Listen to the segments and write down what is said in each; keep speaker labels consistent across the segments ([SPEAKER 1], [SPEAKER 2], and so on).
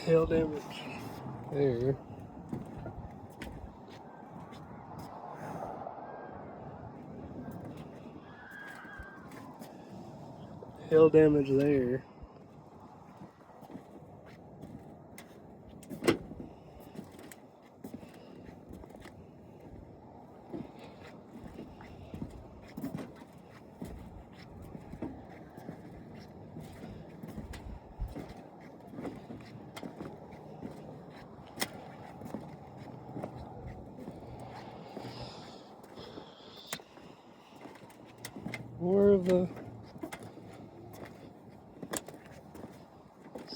[SPEAKER 1] Hail damage there. Hail damage there. More of the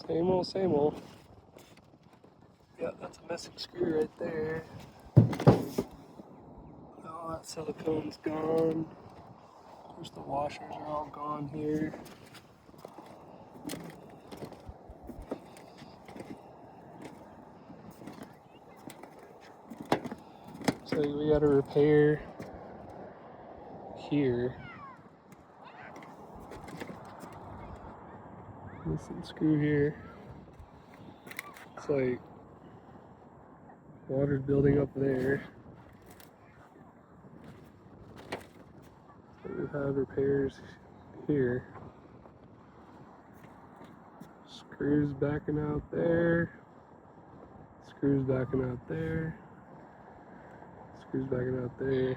[SPEAKER 1] same old, same old. Yeah, that's a missing screw right there. All that silicone's gone. Of course, the washers are all gone here. So we got to repair here. Missing screw here. It's like water's building up there. So we have repairs here. Screws backing out there. Screws backing out there. Screws backing out there.